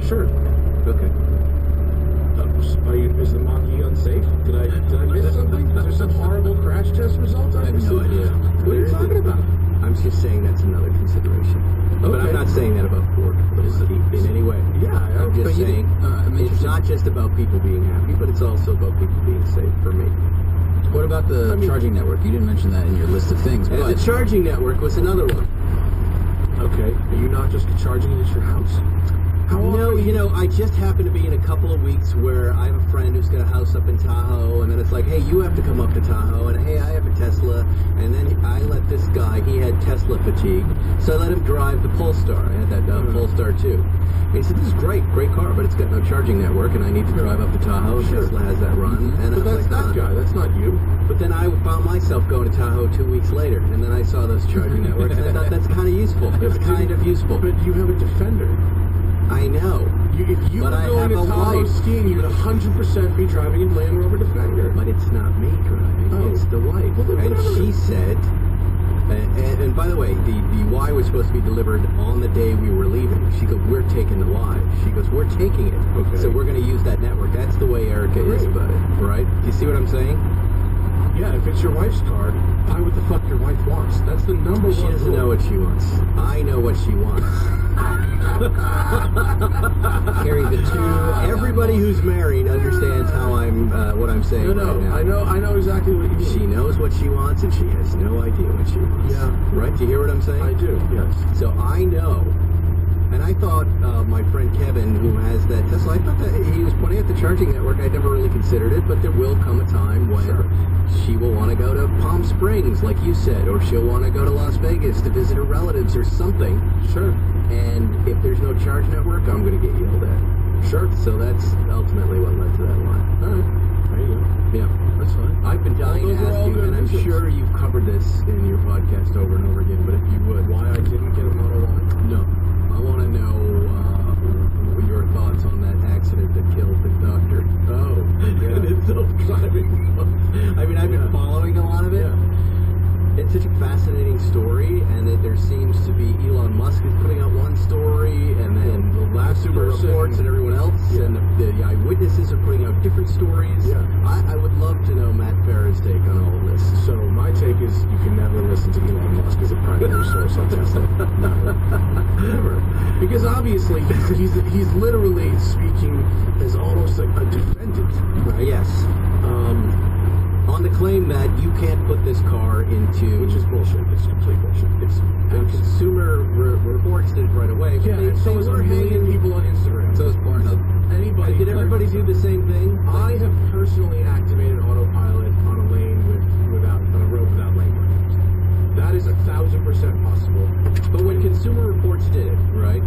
Sure. Okay. Is the Mach-E unsafe? Did I miss something? Is there some horrible crash test results? I have no idea. What are you talking about? I'm just saying that's another consideration. Okay. But I'm not saying that about Ford in any way. Yeah, I'm just saying it's not just about people being happy, but it's also about people being safe for me. What about the charging network? You didn't mention that in your list of things. But the charging network was another one. Okay. Are you not just charging it at your house? No, I just happen to be in a couple of weeks where I have a friend who's got a house up in Tahoe, and then it's like, hey, you have to come up to Tahoe, and hey, I have a Tesla, and then I let this guy, he had Tesla fatigue, so I let him drive the Polestar. I had that Polestar too. And he said, this is great car, but it's got no charging network, and I need to drive up to Tahoe. Sure. Tesla has that run. And but that's that guy, that's not you. But then I found myself going to Tahoe 2 weeks later, and then I saw those charging networks, and I thought that's kind of useful. It's kind of useful. But you have a Defender. I know. If you were going to Tahoe skiing, you would 100% be driving a Land Rover Defender. But it's not me driving. It's the wife. Well, and she said, and by the way, the Y was supposed to be delivered on the day we were leaving. She goes, we're taking the Y. She goes, we're taking it. Okay. So we're going to use that network. That's the way Erica is about it, right? Do you see what I'm saying? Yeah, if it's your wife's car, buy what the fuck your wife wants. That's the number one. She doesn't know what she wants. I know what she wants. Carry the two. Everybody who's married understands how what I'm saying. No, right now. I know exactly what you mean. She knows what she wants, and she has no idea what she wants. Yeah. Right? Do you hear what I'm saying? I do, yes. So I know. And I thought my friend Kevin, who has that Tesla, I thought that he was pointing at the charging network. I never really considered it, but there will come a time when she will want to go to Palm Springs, like you said, or she'll want to go to Las Vegas to visit her relatives or something. Sure. And if there's no charge network, I'm going to get yelled at. Sure. So that's ultimately what led to that line. All right. There you go. Yeah. That's fine. I've been dying to ask you, and I'm sure you've covered this in your podcast over and over again, but if you would. Why I didn't get a Model Y? No. I want to know your thoughts on that accident that killed the doctor. Oh, yeah. And it's self-driving. I mean, I've been following a lot of it. Yeah. It's such a fascinating story, and that there seems to be Elon Musk is putting out one story, and then the last reports and everyone else, and the eyewitnesses are putting out different stories. Yeah. I would love to know Matt Farah's take on all of this. So my take is you can never listen to Elon Musk as a primary source on Tesla. Never. Because obviously he's literally speaking as almost like a defendant, right? Yes. On the claim that you can't put this car into... Which is bullshit. It's complete bullshit. The Consumer Reports did it right away. Yeah, so is a million people on Instagram. So is Pornhub. Anybody... Did everybody do the same thing? I have personally activated autopilot on a lane on a road without lane markings. That is 1,000% possible. But when Consumer Reports did it, right?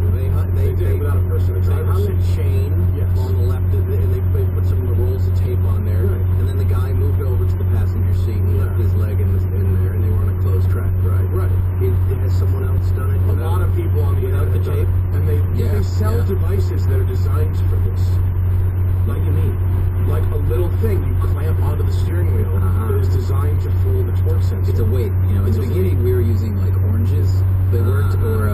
They did it without a person. They hung a chain on the left, and they put some rolls of tape on there, and then the guy moved over to the passenger seat and left his leg in there, and they were on a closed track, right? Right. Has someone else done it? A lot of people on the without the tape, and they sell devices that are designed for this. What do you mean? Like a little thing you clamp onto the steering wheel that is designed to fool the torque sensor. It's a weight. In the beginning, we were using like oranges. They worked, or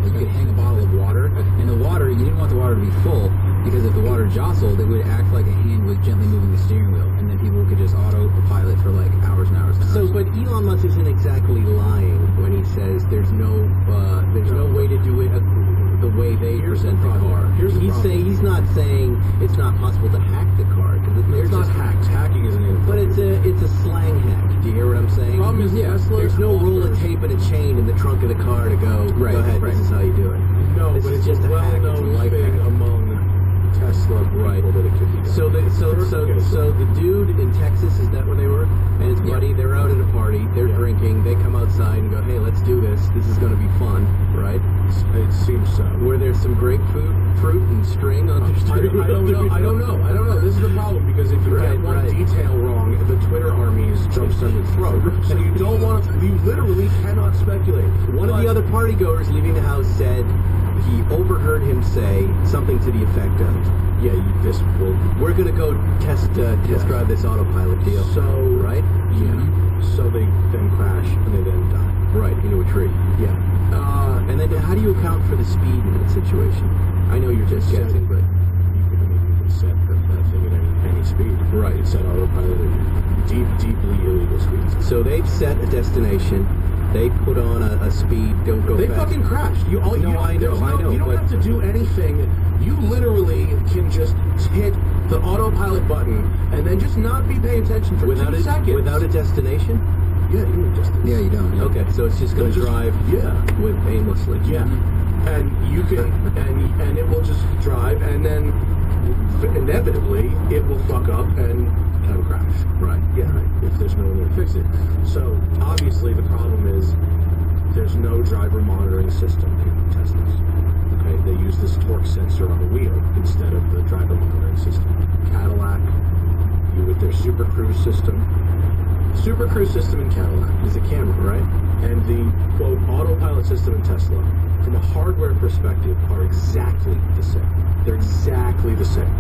you could hang a bottle of water. And the water, you didn't want the water to be full, because if the water jostled, it would act like a hand was gently moving the steering wheel, and then people could just autopilot for like hours and hours and hours. So, but Elon Musk isn't exactly lying when he says there's no way to do it the way they present the car. He's not saying it's not possible to hack the car, because it's not hacked. Hacking isn't it? But it's a slang hack. Do you hear what I'm saying? Problem is, there's no roll of tape and a chain in the trunk of the car to go. Go ahead. This is how you do it. No, this but is it's just a a hack. It's a life thing hack. among Tesla people that it could be done. So the dude in Texas, is that where they were? And his buddy, they're out at a party, they're drinking, they come outside and go, hey, let's do this. This is going to be fun, right? It seems so. Were there some grapefruit and string on the steering wheel? I don't know. This is the problem, because if you get one detail wrong, the Twitter armies jumps on your throat. And you don't want to, you literally cannot speculate. One of the other party goers leaving the house said he overheard him say something to the effect of, we're going to go test drive this autopilot deal. So, right? Yeah. So they then crash and they then die. Right, into a tree. Yeah. And then how do you account for the speed limits? situation? I know you're just guessing, but You can set that thing at any speed. Right. You can set autopilot at deeply illegal speeds. so they've set a destination. They put on a speed. Don't go They fast. fucking crashed. I know. You don't but have to do anything. You literally can just hit the autopilot button and then just not be paying attention for 2 seconds. Without a destination. Yeah, you need distance. Yeah, you don't. Yeah. Okay, so it's just going to drive. Yeah. With aimlessly. Yeah. And you can, and it will just drive, and then inevitably it will fuck up and crash. Right. Yeah. If there's no way to fix it. So obviously the problem is there's no driver monitoring system in Teslas. Okay. They use this torque sensor on the wheel instead of the driver monitoring system. Cadillac, with their Super Cruise system. Super Cruise system in Cadillac is a camera, right? And the, quote, autopilot system in Tesla, from a hardware perspective, are exactly the same. They're exactly the same.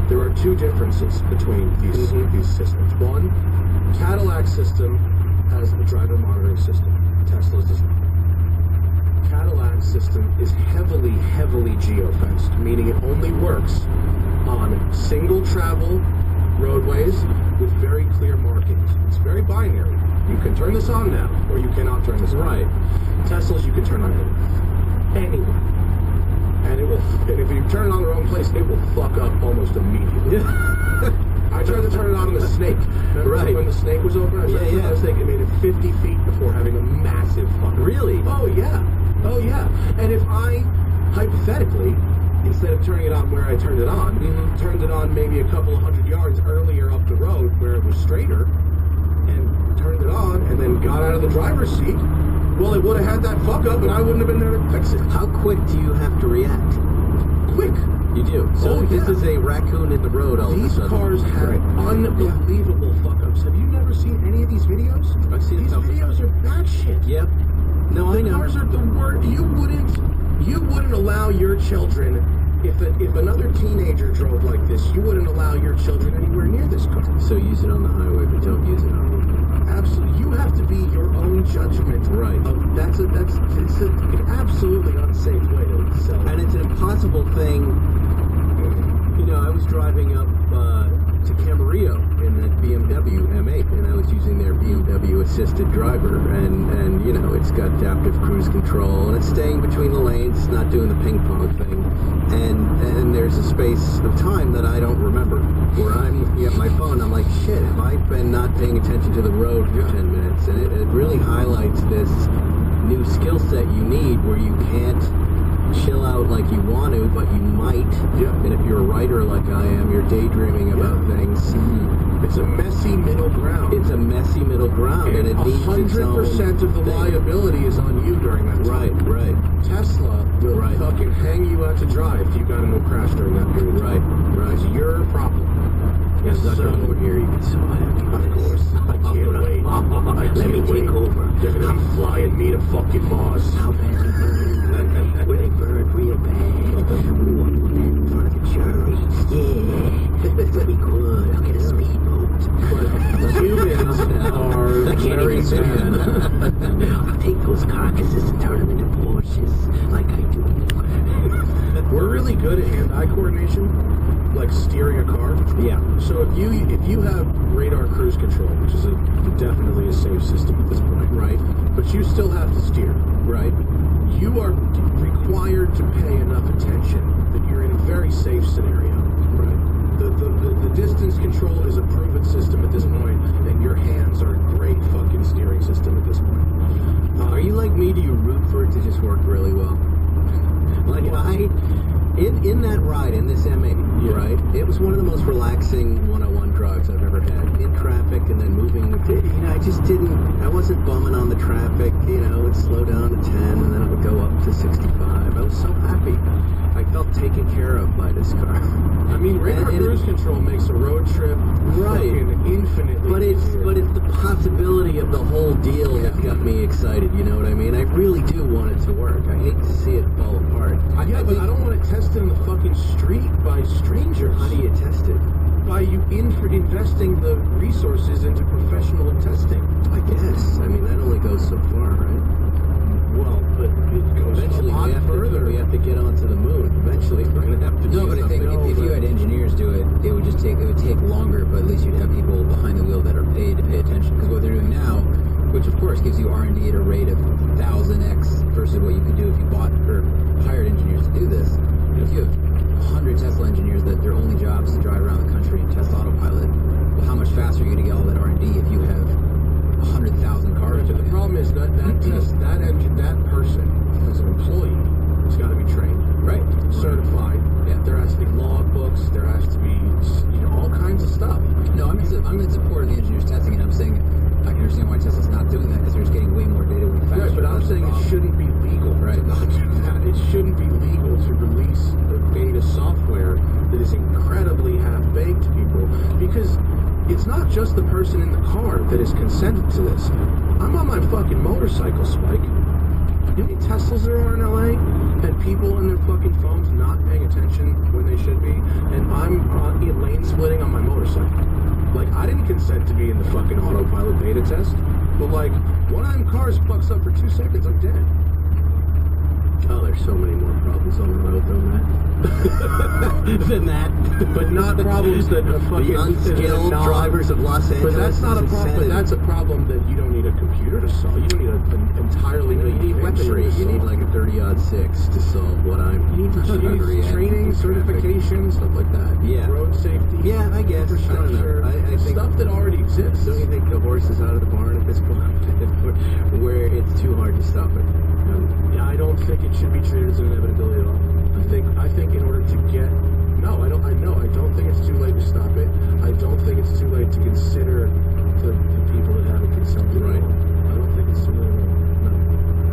There are 2 differences between these systems. One, Cadillac system has a driver monitoring system. Tesla's does not. Cadillac system is heavily geofenced, meaning it only works on single travel roadways with very clear markings. It's very binary. You can turn this on now, or you cannot turn this on. Right. Teslas you can turn on anywhere. And it will. And if you turn it on the wrong place, it will fuck up almost immediately. I tried to turn it on in the Snake. Remember Right. when the Snake was open? I tried to turn it on the Snake. It made it 50 feet before having a massive fuck. Really? Oh yeah. And if I, hypothetically, instead of turning it on where I turned it on, turned it on maybe a couple of 100 yards earlier up the road where it was straighter, and turned it on, and then got out of the driver's seat, well, it would have had that fuck up, and I wouldn't have been there to fix it. How quick do you have to react? Quick. You do. So this is a raccoon in the road all of a These sudden. cars have unbelievable fuck-ups. Have you never seen any of these videos? I've seen these a couple. videos are bad shit. Yep. No, I The know. cars are the worst. You wouldn't allow your children, if another teenager drove like this, you wouldn't allow your children anywhere near this car. So use it on the highway, but don't use it on the road. Absolutely. You have to be your own judgment. Right. It's an absolutely unsafe way to sell. And it's an impossible thing. You know, I was driving up to Camarillo in that BMW M8, and I was using their BMW assisted driver, and you know, it's got adaptive cruise control, and it's staying between the lanes, it's not doing the ping pong thing, and there's a space of time that I don't remember where I'm looking at my phone. I'm like, shit, have I been not paying attention to the road for 10 minutes? And it really highlights this new skill set you need where you can't chill out like you want to, but you might. Yeah. And if you're a writer like I am, you're daydreaming about things. It's a messy middle ground. It's a messy middle ground, and it needs its own 100% of the thing. liability is on you during that time. Right. Tesla will fucking hang you out to dry if you got into a crash during that period. Right. It's your problem. Yes, sir. Over here, you can smile. Of course. I can't wait. Let me take over. They're gonna be flying me to fucking Mars. How bad they burn? Where they burn real bad. Ooh, I'm putting in front of a jury. Yeah. It's pretty good. I'll get a speedboat. But humans are I can't very even stand. bad. I'll take those carcasses and turn them into Porsches, like I do. We're really good at hand-eye coordination, like steering a car. Yeah. So if you have radar cruise control, which is definitely a safe system at this point, Right. but you still have to steer. Right. You are required to pay enough attention that you're in a very safe scenario. Right. The distance control is a proven system at this point, and your hands are a great fucking steering system at this point. Are you like me? Do you root for it to just work really well? Like in that ride, in this M8, right? It was one of the most relaxing 101 drives I've ever had. In traffic and then moving with it. You know, I wasn't bumming on the traffic. You know, it would slow down to 10 and then it would go up to 65. I was so happy. I felt taken care of by this car. I mean, radar And cruise control makes a road trip fucking infinitely But it's easier. the possibility of the whole deal that got me excited. You know what I mean? I really do want it to work. I hate to see it fall apart. But I don't want it tested in the fucking street by strangers. How do you test it? By you investing the resources into professional testing. I guess. I mean, that only goes so far, right? Well, but it goes Eventually, a lot further. we have to get onto the moon. would take longer, but at least you'd have people behind the wheel that are paid to pay attention. Because what they're doing now, which of course gives you R&D at a rate of 1000x versus what you could do if you bought or hired engineers to do this. If you have 100 Tesla engineers that their only job is to drive around the country and test autopilot, well, how much faster are you going to get all that R&D if you have 100,000 cars? But the problem is that that person as an employee has got to be trained, right, certified. Yeah. There has to be logbooks. There has to be all kinds of stuff. No, I'm in support of the engineers testing it. I'm saying I can understand why Tesla's not doing that because they're just getting way more data way faster. Right, but I'm saying it shouldn't be legal right. to not do that. It shouldn't be legal to release the beta software that is incredibly half-baked to people, because it's not just the person in the car that is consented to this. I'm on my fucking motorcycle, Spike. You know how many Teslas there are in LA? And people on their fucking phones not paying attention when they should be? And I'm lane splitting on my motorcycle. Like, I didn't consent to be in the fucking autopilot beta test. But like, one of them cars fucks up for 2 seconds, I'm dead. Oh, there's so many more problems on the road than that. But not problems that a fucking the unskilled drivers of Los Angeles. But that's not a problem. But that's a problem that you don't need a computer to solve. You don't need an entirely new you need weaponry. You need like a 30-06 to solve what I'm. You need training, certification, stuff like that. Yeah. Road safety. Yeah, I guess. I don't know. I think stuff that already exists. Don't you think the horse is out of the barn at this point, where it's too hard to stop it? Yeah, I don't think it should be treated as an inevitability at all. I think in order to get I don't think it's too late to stop it. I don't think it's too late to consider the people that haven't consented. Right. I don't think it's too late at all. No.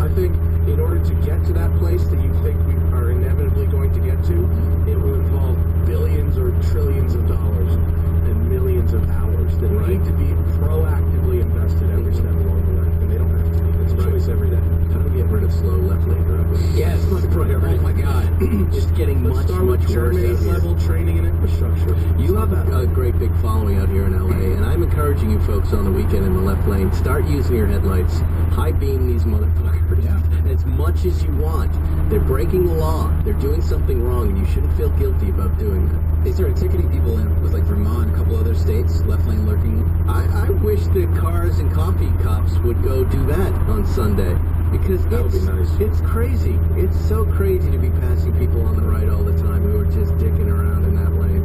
I think in order to get to that place that you think we are inevitably going to get to, it will involve billions or trillions of dollars and millions of hours that need to be proactively invested every step along the way. And they don't have to be. It's a choice every day. How do we get rid of slow left lane driving? Yeah, it's my priority. Oh my god. It's getting much start with worse. level training and infrastructure. You have a great big following out here in LA, and I'm encouraging you folks on the weekend in the left lane, start using your headlights, high beam these motherfuckers as much as you want. They're breaking the law. They're doing something wrong, and you shouldn't feel guilty about doing that. They started ticketing people in with like Vermont and a couple other states, left lane lurking. I wish the cars and coffee cops would go do that on Sunday. Because that would be nice. It's crazy. It's so crazy to be passing people on the right all the time who are just dicking around in that lane.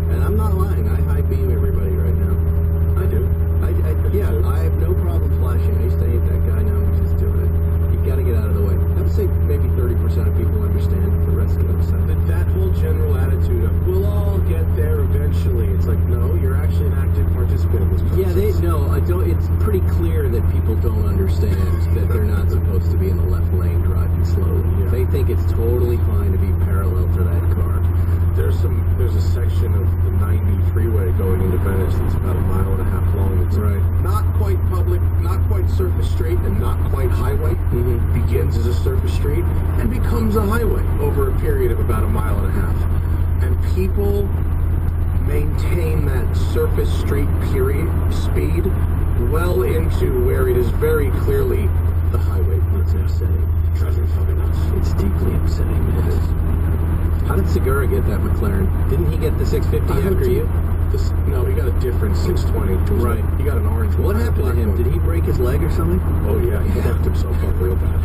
And I'm not lying. I high beam everybody right now. I do. I have no problem flashing. I used to hate that guy. Now I'm just doing it. You got to get out of the way. I would say maybe 30% of people understand. The rest of them say that whole general attitude of we'll all get there eventually. It's like, no, you're actually an active participant in this process. I don't. It's pretty clear that people don't understand that they're not supposed to be in the left lane driving slowly. Yeah. They think it's totally fine to be parallel to that car. There's a section of the 90 freeway going into Venice that's about 1.5 miles long. It's not quite public, not quite surface street, and not quite highway. Mm-hmm. Begins as a surface street and becomes a highway over a period of about 1.5 miles. And people maintain that surface street period speed well into where it is very clearly the highway. It's upsetting. It drives me fucking nuts. It's deeply upsetting. It is. How did Segura get that McLaren? Didn't he get the 650 after you? No, he got a different 620. Right. He got an orange one. What happened to him? Did he break his leg or something? Oh, yeah. He fucked himself up real bad.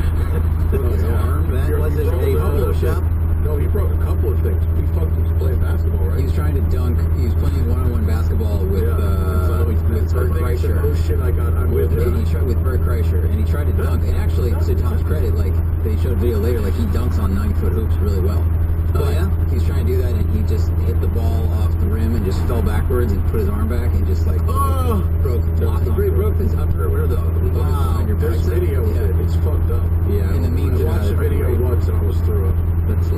Was it a polo shop? No, he broke a couple of things. He fucked him playing basketball, right? He was trying to dunk. He was playing one-on-one basketball with Bert Kreischer. Oh shit! I'm with him. He tried with Bert Kreischer, and he tried to dunk. And actually, to Tom's credit, like they showed a video later, like he dunks on 9-foot hoops really well. Oh yeah? He's trying to do that, and he just hit the ball off the rim and just fell backwards and put his arm back and just like broke his upper. Where the wow? There's video of it. It's fucked up. Yeah. In the memes, I watched the video once and I was through it. That's.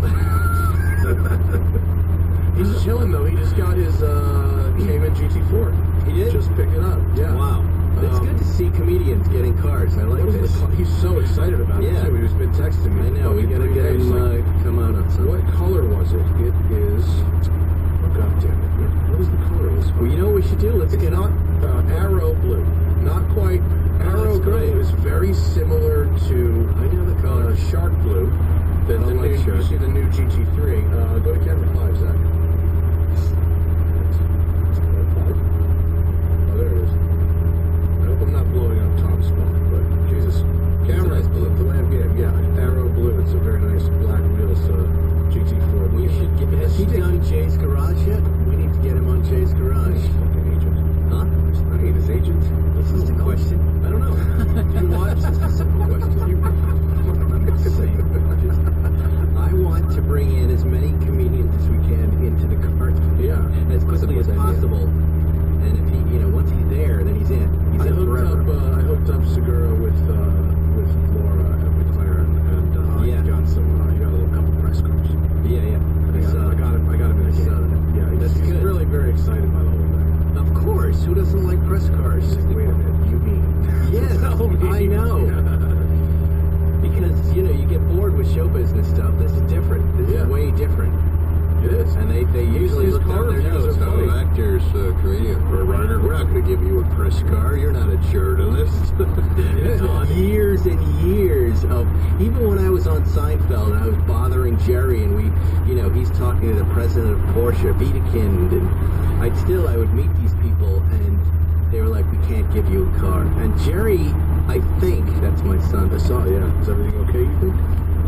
He's chilling though. He just got his Cayman GT4. He did? Just pick it up. Yeah. Wow. It's good to see comedians getting cars. I like this. He's so excited about it too. He's been texting me. I know. We gotta get him come out on something. What color was it? It is. Oh god damn it! What is the color of this one? Well, you know what we should do? Let's get on. Arrow blue. Not quite. Arrow blue is very similar to. I know the color. Shark blue. You see the new GT3. Go to camera 5, Zach. He done Jay's Garage yet? We need to get him on Jay's Garage. Fucking agent. Huh? I hate his agent. This is the question. I don't know. Do you watch? This is a simple question. I want to bring in as many comedians as we can into the cart. Yeah. As quickly as possible. And if he, once he's there, then he's in. He's in forever. I hooked up Segura with Laura at McLaren, and he got a little couple press cars. Yeah. I got him in a game. Yeah, he's good. really very excited by the whole thing. Of course. Who doesn't like press cars? Wait a minute, you mean? Yes, I know. Because, you get bored with show business stuff. This is different. This is way different. It is. And they usually look down their nose. Fellow actors creating for a writer. We're not going to give you a press car. You're not a journalist. Years and years of, even when I was on Seinfeld and I was bothering Jerry and he's talking to the president of Porsche, Wiedekind, and I would meet these people and they were like, we can't give you a car. And Jerry, I think, that's my son. I saw, yeah. Is everything okay, you think?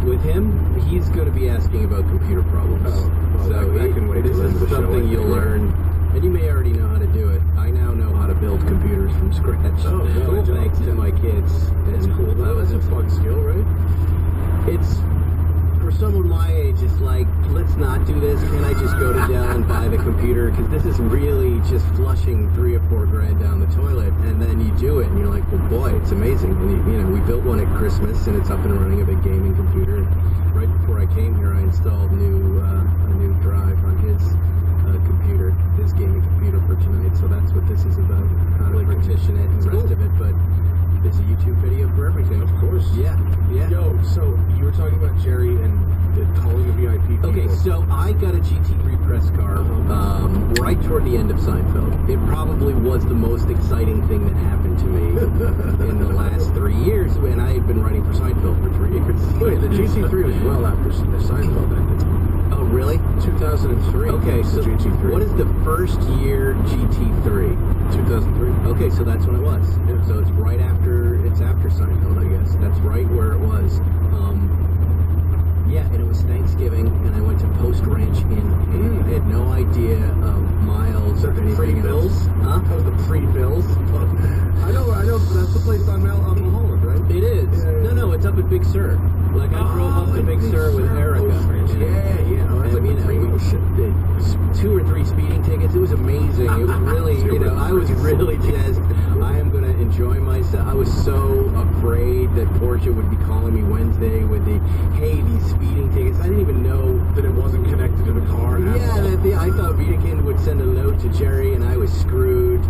With him, he's going to be asking about computer problems. Oh, well, so that can wait this till the end of is the show, something I you'll think. learn. And you may already know how to do it. I now know how to build computers from scratch. Oh, cool. Thanks to my kids. That's cool. That was a fun skill, right? It's, for someone my age, it's like, let's not do this. Can I just go to Dell and buy the computer? Because this is really just flushing $3 or $4 grand down the toilet. And then you do it, and you're like, well, boy, it's amazing. And we built one at Christmas, and it's up and running, a big gaming computer. Right before I came here, I installed a new drive on his computer, his gaming computer for tonight. So that's what this is about. How to partition it and the rest of it. But there's a YouTube video for everything. Of course. Yeah. Yo, so you were talking about Jerry and calling the VIP people. Okay, so I got a GT3 press car right toward the end of Seinfeld. It probably was the most exciting thing that happened to me in the last 3 years, and I had been writing for Seinfeld for 3 years. Wait, the GT3 was well after Seinfeld ended. Oh, really? 2003. Okay, so the GT3. what is the first year GT3? 2003. Okay, so that's when it was. Yeah. So it's after Seinfeld, I guess. That's right where it was. And it was Thanksgiving, and I went to Post Ranch Inn. I had no idea of miles or anything Free bills? else. Huh? That was the free bills. I know. That's the place on Mulholland, right? It is. Yeah. No, it's up at Big Sur. Like I drove up to Big Sur with Erica. Yeah. Oh, that's like the primo shit. 2 or 3 speeding tickets. It was amazing. It was really, I was really jazzed. I am going to enjoy myself. I was so afraid that Porsche would be calling me Wednesday with these speeding tickets. I didn't even know that it wasn't connected to the car. I thought Wiedekind would send a note to Jerry and I was screwed.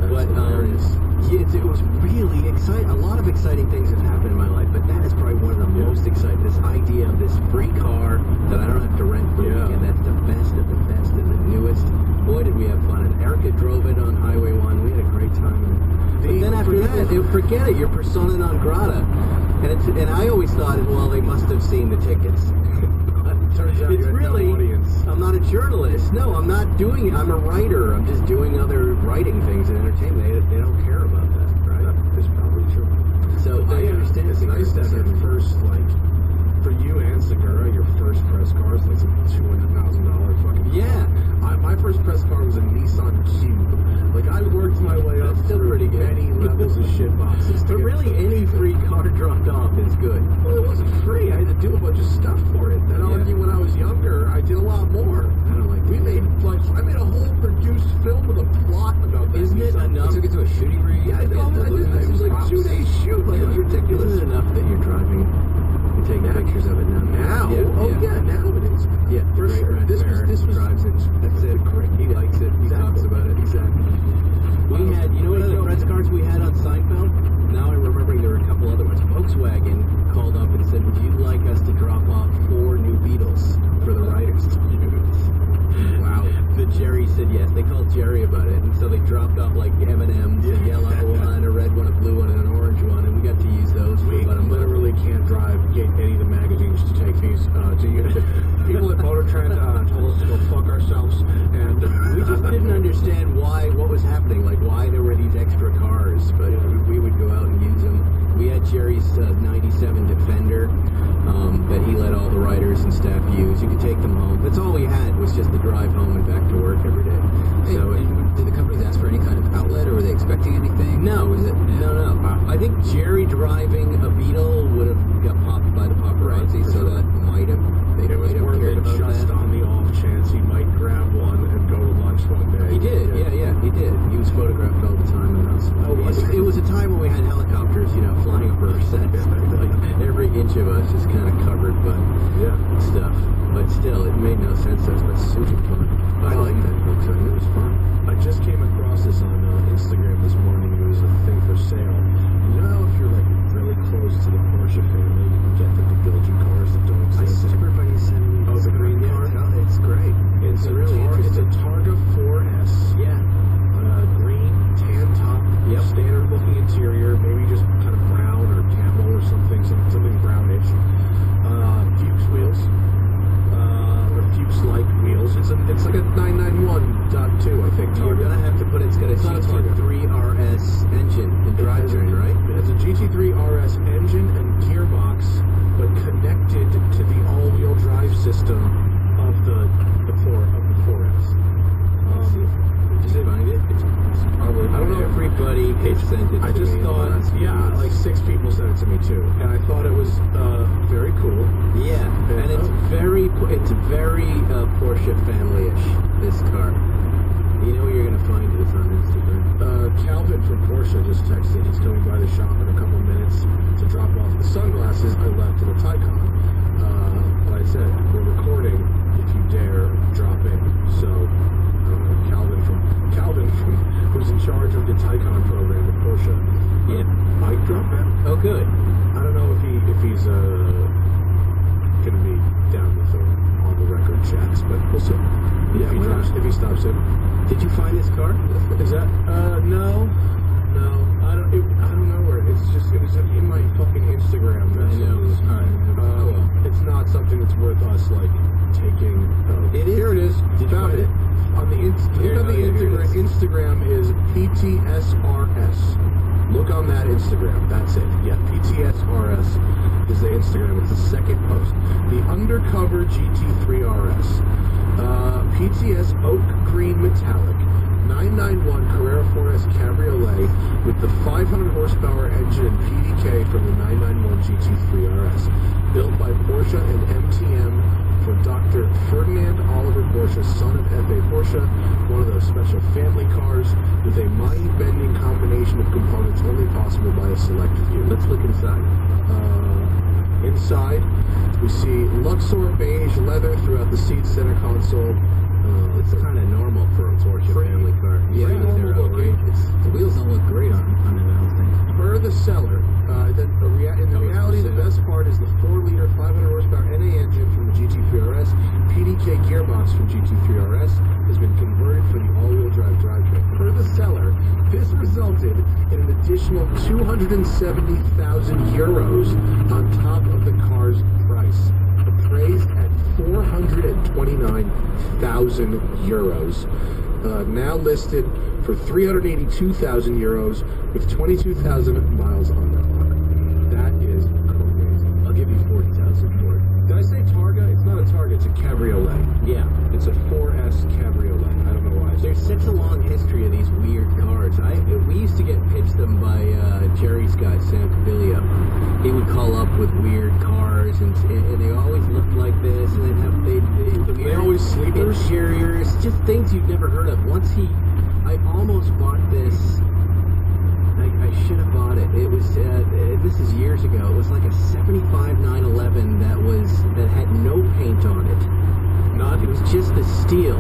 But it was really exciting. A lot of exciting things have happened in my life, but that is probably one of the most exciting. This idea of this free car that I don't have to rent for a weekend. That's the best of the best and the newest. Boy, did we have fun. And Erica drove it on Highway 1. We had a great time. But then after that, forget it. You're persona non grata. And I always thought, well, they must have seen the tickets. Turns out It's really, I'm not a journalist. No, I'm not doing it. I'm a writer. I'm just doing other writing things and entertainment. They don't care about that, right? That is probably true. So I understand. It's nice that your first, for you and Segura, your first press car is like some $200,000 fucking Yeah. My first press car was a Nissan Cube. I worked my way up Still through pretty good. many levels of shit boxes. But really, any free car dropped off is good. Well, it wasn't free. I had to do a bunch of stuff for it. And I'll argue when I was younger, I did a lot more. I don't like We made, I made a whole produced film with a plot about this. Isn't it enough? You took it to a shooting range? Yeah, I did. It was like 2 days shoot. It was ridiculous. Isn't it enough that you're driving and taking pictures of it now? Now? Now it is. Yeah, for great, sure. Matt This Farah was drives it. That's it. great. He likes it. He talks about it. Exactly. We had, what other press cards we had on Seinfeld? Now I'm remembering there were a couple other ones. Volkswagen called up and said, would you like us to drop off 4 new Beetles for the writers to use? Wow. The Jerry said yes. They called Jerry about it, and so they dropped off M&M's, a yellow one, a red one, a blue one, and an orange one, and we got to use those for We about a month. literally can't get any of the magazines to take these to use. People at Motor Trend told us to go fuck ourselves, and We just didn't understand what was happening, why there were these extra cars, but we would go out and use them. We had Jerry's 97 Defender that he let all the writers and staff use. You could take them home. That's all we had was just No, Or was it? no. I think Jerry driving a Beetle would have got popped by the paparazzi, Right, for so sure. that might have It was worth cared it about just that. on the off chance he might grab one and go to lunch one day. He did, yeah, he did. He was photographed all the time in those. Oh, was he? It was a time when we had helicopters, flying over our sets. Like every inch of us is kind of covered by Yeah. stuff. But still, it made no sense to us, but super fun. I like that book, so it was fun. I just came across this on Instagram this morning. It was a thing for sale. You know how if you're like really close to the Porsche family, you can get them to build you cars that don't exist? Everybody's sending me Oh, the green car? It's great. It's really It's a interesting. Targa 4S. Yeah. Green, tan top, Yep. standard looking interior, maybe just kind of brown or camel or something brownish. Fuchs wheels, or Fuchs-like wheels. It's like a 991.2, I think. You're gonna have to put it's got a It's not a Targa. GT3 RS engine and drivetrain, right? It has a GT3 RS engine and gearbox, but connected to the all-wheel drive system of the 4S. Did you find it? It's probably I don't know. everybody sent it to I just me in the thought, last few yeah, weeks. like 6 people sent it to me too, and I thought it was very cool. Yeah, and it's very Porsche family-ish, this car. You know where you're gonna find it, it's on Instagram. Calvin from Porsche just texted. He's coming by the shop in a couple minutes to drop off the sunglasses I left in the Taycan. But I said, we're recording. If you dare, drop in. So, I don't know, Calvin from who's in charge of the Taycan program at Porsche. Yeah. Might drop in. Oh, good. I don't know if he's gonna be down with the on the record chats, but we'll see. Yeah, If he stops in. Did you find this car? Is that no. I don't know where. It was in my fucking Instagram messages. All right. It's not something that's worth us like taking. It is. Here it is. Did you Found find it? it? On the Here, look on the here it is. Instagram is PTSRS. Look on that Instagram. That's it. Yeah, PTSRS is the Instagram. It's the second post. The undercover GT3 RS. PTS oak green metallic 991 Carrera 4S Cabriolet with the 500 horsepower engine and PDK from the 991 GT3 RS. Built by Porsche and MTM for Dr. Ferdinand Oliver Porsche, son of F.A. Porsche, one of those special family cars with a mind-bending combination of components only possible by a select few. Let's look inside. Inside, we see Luxor beige leather throughout the seat center console. It's kind of normal for a Porsche family car. Yeah, Pretty normal they're looking. outrageous. The wheels don't look great on it, I don't think. Per the seller, in reality, the best part is the 4-liter, 500 horsepower NA engine from the GT3 RS. PDK gearbox from GT3 RS has been converted for the all-wheel drive drivetrain. Per the seller, this resulted in an additional 270,000 euros on top of the car's price, appraised at 429,000 euros. Now listed for 382,000 euros with 22,000 miles on the clock. That is crazy. I'll give you 40,000 for it. Did I say Targa? It's not a Targa, it's a Cabriolet. Yeah. It's a 4S Cabriolet. I don't know why. There's such a long history of these weird cars. We used to get pitched them by Jerry's guy, Sam Cabilio. He would call up with weird cars, and they always looked like this, and they'd have They always sleepers? interiors, just things you'd never heard of. I almost bought this. I should have bought it. It was this is years ago. It was like a '75 911 that had no paint on it. It was just the steel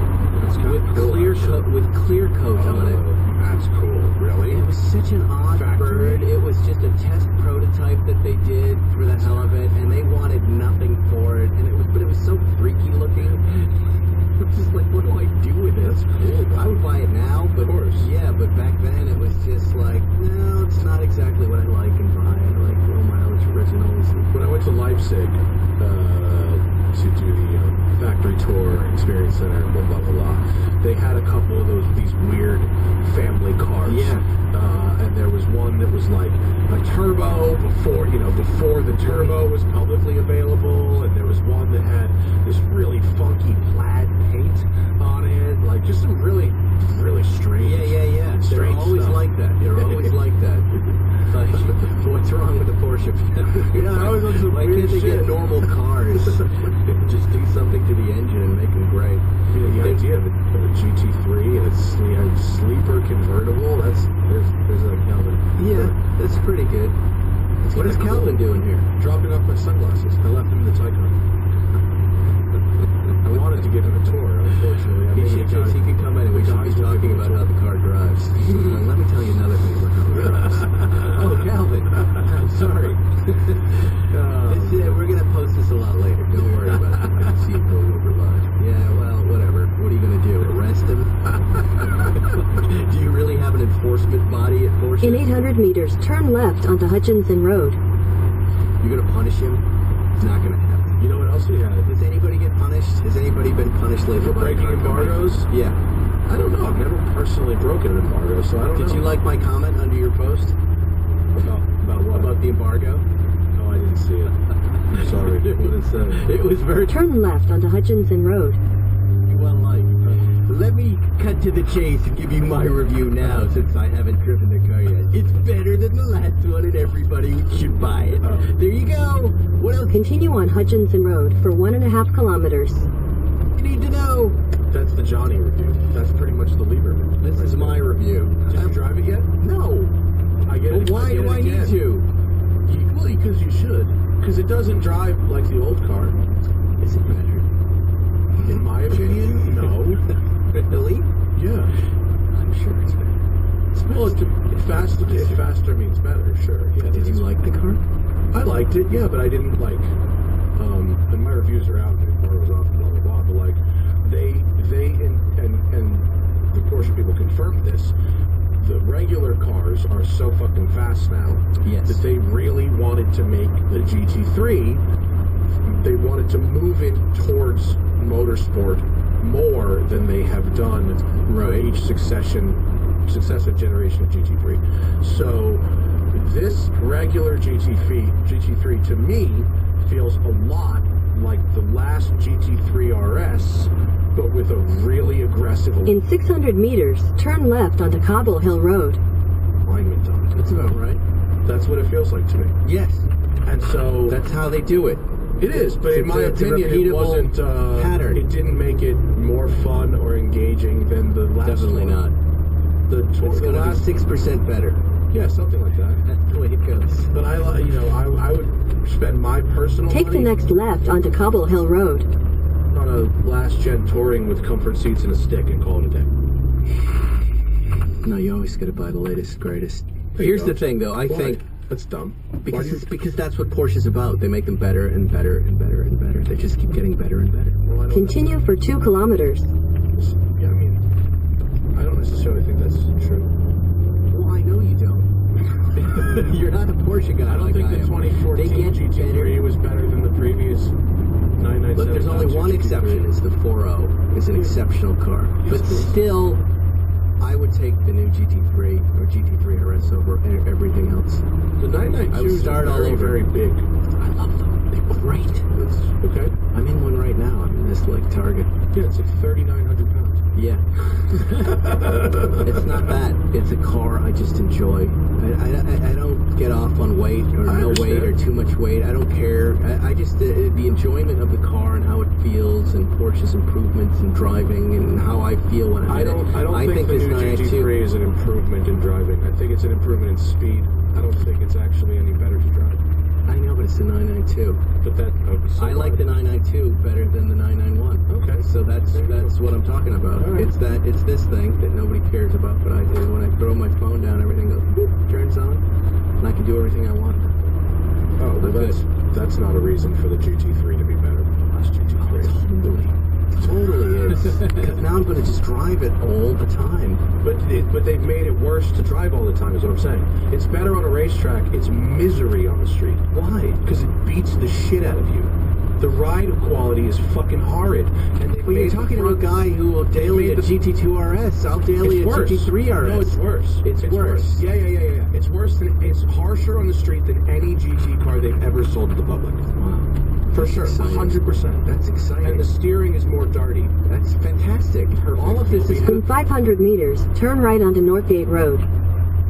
with clear coat on it. That's cool. Really? It was such an odd Factory? bird. It was just a test prototype that they did for the hell of it, and they wanted nothing for it. But it was so freaky looking. It was just like, what do I do with it? That's cool. I would buy it now, but Of course. yeah, but back then it was just like, no, it's not exactly what I like and buy. I like low mileage originals. When I went to Leipzig to do the factory tour, experience center, blah blah blah, they had a couple of these weird family cars. Yeah. And there was one that was like a turbo before the turbo was publicly available, and there was one that had this really funky plaid paint on it, like just some really strange. Yeah. They're strange always stuff. like that. They're always like Why can't they get normal cars? Just do something to the engine and make them great. The idea of a GT3 and a sleeper convertible, there's like Calvin. Yeah, that's pretty good. What is Calvin doing here? Dropping off my sunglasses. I left them in the Taycan. I wanted to give him a tour, unfortunately. I mean, He could come in and we should be talking about how the car drives. Let me tell you another thing about how it drives. Oh, Calvin. I'm sorry. We're going to post this a lot later. Don't worry about it. I can see it going over live. Yeah, well, whatever. What are you going to do? Arrest him? Do you really have an enforcement body at Porsche? In 800 meters, turn left onto Hutchinson Road. You're going to punish him? It's not going to happen. You know what else we had? Does anybody get punished? Has anybody been punished lately? For breaking embargoes? Yeah. I don't know. I've never personally broken an embargo, so I don't know. Did you like my comment under your post? About what? About the embargo? Oh, I didn't see it. I'm sorry. What it said. It was very... Turn left onto Hutchinson Road. Well, like, let me cut to the chase and give you my review now, since I haven't driven the car yet. It's better than the last one, and everybody should buy it. There you go. What else Continue on Hutchinson Road for 1.5 kilometers. you need to know? That's the Johnny review. That's pretty much the Lieberman. This is my review. Did you drive it yet? No. I get it. Well, why do I need to? Well, because you should. Because it doesn't drive like the old car. Is it better? In my opinion, no. Really? Yeah. I'm sure it's better. Well, if faster means better, sure. Yeah, Did you like the car? I liked it, yeah, but I didn't like. And my reviews are out, and the car was off, and blah blah blah. But like, they and the Porsche people confirmed this. The regular cars are so fucking fast now that they really wanted to make the GT3. They wanted to move it towards motorsport more than they have done for each successive generation of GT3. So this regular GT3 to me feels a lot like the last GT3 RS, but with a really aggressive In 600 meters, turn left onto Cobble Hill Road. alignment on it. That's about right. That's what it feels like to me. Yes. And so That's how they do it. it is, but in my It's a opinion, it repeatable wasn't pattern. It didn't make it more fun or engaging than the last Definitely one. not. The It's going to last, be 6% better. yeah, something like that. That's the way it goes. But I would spend my personal Take the money next left onto Cobble Hill Road. on a last gen touring with comfort seats and a stick and call it a day. No, you always got to buy the latest, greatest. There you Here's go. the thing, though. I Why? think That's dumb. because that's what Porsche's about. They make them better and better and better and better. They just keep getting better and better. Well, I don't Continue for 2 kilometers. Yeah, I mean, I don't necessarily think that's true. Well, I know you don't. You're not a Porsche guy. I don't like think I the am. 2014 They get GT3 better. was better than the previous 997. Look, there's only one exception. It's the 4.0. It's an exceptional car. But still, I would take the new GT3 or GT3 RS over everything else. The 992 I would start all very, over. very big. I love them. They're great. That's okay. I'm in one right now. I'm in this like Target. Yeah, it's like 3,900 pounds. Yeah. It's not bad. It's a car I just enjoy. I don't get off on weight or I no weight understand. or too much weight. I don't care. I just, the enjoyment of the car and how it feels and Porsche's improvements in driving and how I feel when I'm I in don't it. think the this new 992 GT3 is an improvement in driving. I think it's an improvement in speed. I don't think it's actually any better to drive. I know, but it's the 992. But that so I like the 992 better than the 991. Okay. So that's what I'm talking about. All right. It's this thing that nobody cares about, but I do. When I throw my phone down, everything goes boop, turns on, and I can do everything I want. Oh, well, that's not a reason for the GT3 to be better than the last GT3. Totally is. Because now I'm going to just drive it all the time. But they've made it worse to drive all the time, is what I'm saying. It's better on a racetrack. It's misery on the street. Why? Because it beats the shit out of you. The ride quality is fucking horrid. And Well, you're talking to a guy who will daily a GT2 RS. I'll daily a GT3 RS. No, it's worse. It's worse. Yeah. It's worse it's harsher on the street than any GT car they've ever sold to the public. Wow. For sure. exciting. 100%. That's exciting. And the steering is more darty. That's fantastic. All of this is In 500 meters, turn right onto Northgate Road.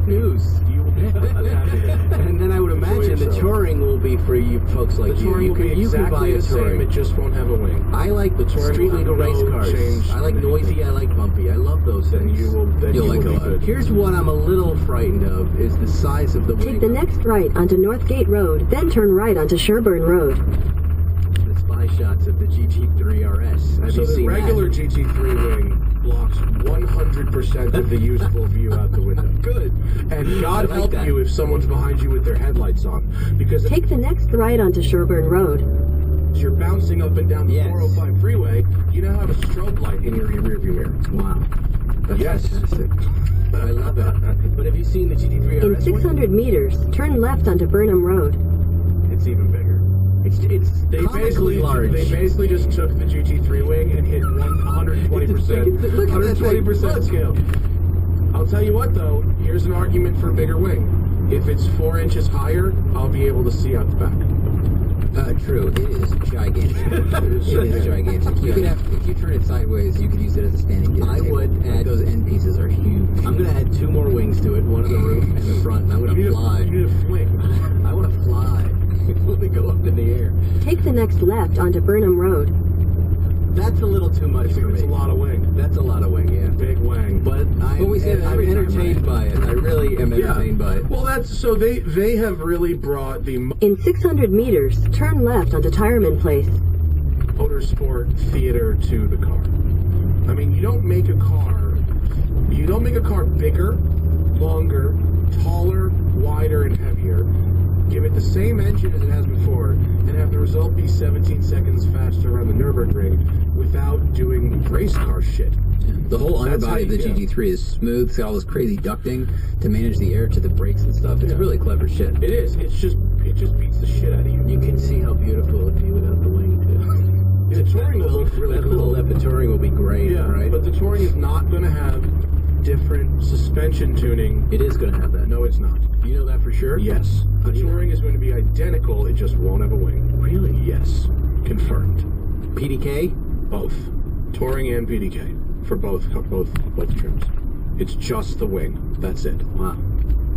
news. You And then I would imagine the touring will be for you folks like The you. touring You will be can buy exactly a the same. touring. It just won't have a wing. I like the touring street will legal have race no cars. change I like in noisy. anything. I like bumpy. I love those Then things. you will. Then You'll you like will a be lot. good. Here's what I'm a little frightened of is the size of the wing. Take the next right onto Northgate Road, then turn right onto Sherburne Road. The spy shots of the GT3 RS. Have So you the seen regular that? GT3 wing blocks 100% of the usable view out the window. Good. And God I like help that. you if someone's behind you with their headlights on, because Take the next right onto Sherburne Road. as you're bouncing up and down the Yes. 405 freeway, you now have a strobe light in your rearview mirror. Wow. That's Yes. fantastic. I love that. But have you seen the GT3 In RS? 600 meters, turn left onto Burnham Road. It's even bigger. It's They comically large. They basically just took the GT3 wing and hit 120%. Look at that thing. 120% Look. scale. I'll tell you what, though. Here's an argument for a bigger wing. If it's 4 inches higher, I'll be able to see out the back. True. It is gigantic. It is gigantic. You could have, if you turn it sideways, you could use it as a standing dinner I table. would add- Those end pieces are huge. I'm going to add 2 more wings to it, one on the roof and the front, and I'm going You to need fly. you need a fling. I want to fly. Let me go up in the air. Take the next left onto Burnham Road. That's a little too much for It's a me. lot of wing. That's a lot of wing, yeah. Big wing. But we say that I'm every time, entertained by it. I really am entertained by it. Well, that's so they have really brought the In 600 meters, turn left onto Tireman Place. motorsport theater to the car. I mean, you don't make a car bigger, longer, taller, wider, and heavier. Give it the same engine as it has before, and have the result be 17 seconds faster around the Nürburgring without doing race car shit. The whole That's underbody of the how you- GT3 is smooth. It's got all this crazy ducting to manage the air to the brakes and stuff. It's really clever shit. It is. It just beats the shit out of you. You can see how beautiful it would be without the wing, too. The touring will look really That cool. little left touring will be great, Yeah, right? but the touring is not going to have different suspension tuning. It is going to have that. No, it's not. You know that for sure? Yes. The touring is going to be identical, it just won't have a wing. Really? Yes. Confirmed. PDK? Both. Touring and PDK. For both trims. It's just the wing. That's it. Wow.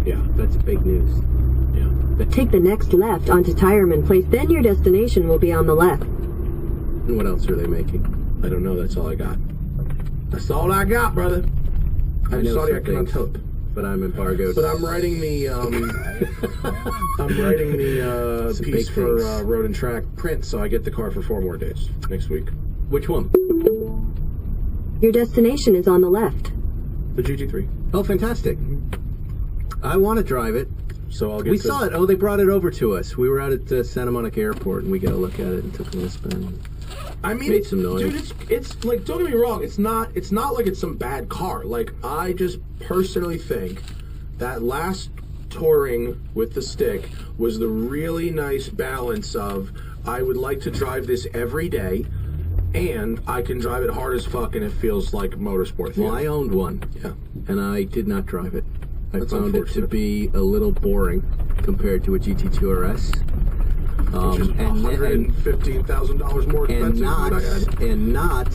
Yeah. That's big news. Yeah. Take the next left onto Tireman Place, then your destination will be on the left. And what else are they making? I don't know, that's all I got. That's all I got, brother. I'm know sorry I some cannot things. help. But I'm embargoed. But I'm writing the Some piece big for things. Road and Track print, so I get the car for 4 more days next week. Which one? Your destination is on the left. The GT3. Oh, fantastic. I want to drive it. So I'll get. We to- saw it. Oh, they brought it over to us. We were out at Santa Monica Airport, and we got a look at it and took a little spin. I mean, Made some noise. dude. It's like, don't get me wrong. It's not like it's some bad car. Like, I just personally think that last touring with the stick was the really nice balance of I would like to drive this every day, and I can drive it hard as fuck, and it feels like motorsport. Well, I owned one, yeah. and I did not drive it. I That's found it to unfortunate. be a little boring compared to a GT2 RS. Which is $115,000 more expensive than what I had. and not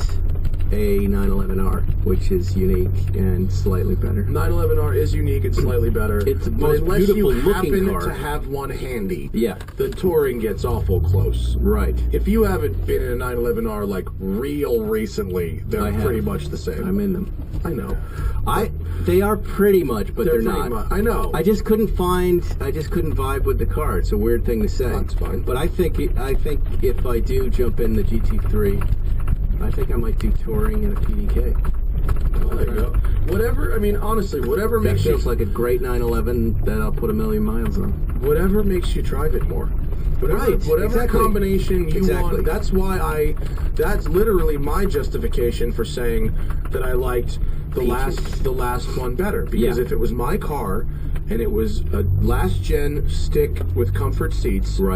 a 911R, which is unique and slightly better. 911R is unique. It's slightly better. It's the but most unless you beautiful happen looking car. to have one handy, Yeah, the touring gets awful close. right. If you haven't been in a 911R like real recently, they're I have. pretty much the same. I'm in them. I know. They are pretty much, but they're pretty not. much- I know. I just couldn't vibe with the car. It's a weird thing to say. That's fine. But I think if I do jump in the GT3, I think I might do touring and a PDK. Well, there you go. Whatever. I mean, honestly, whatever That makes you feels like a great 911 that I'll put 1,000,000 miles on. whatever makes you drive it more. Whatever, Right, whatever exactly. combination you Exactly. want. That's literally my justification for saying that I liked the last one better. Because Yeah. if it was my car and it was a last gen stick with comfort seats, Right.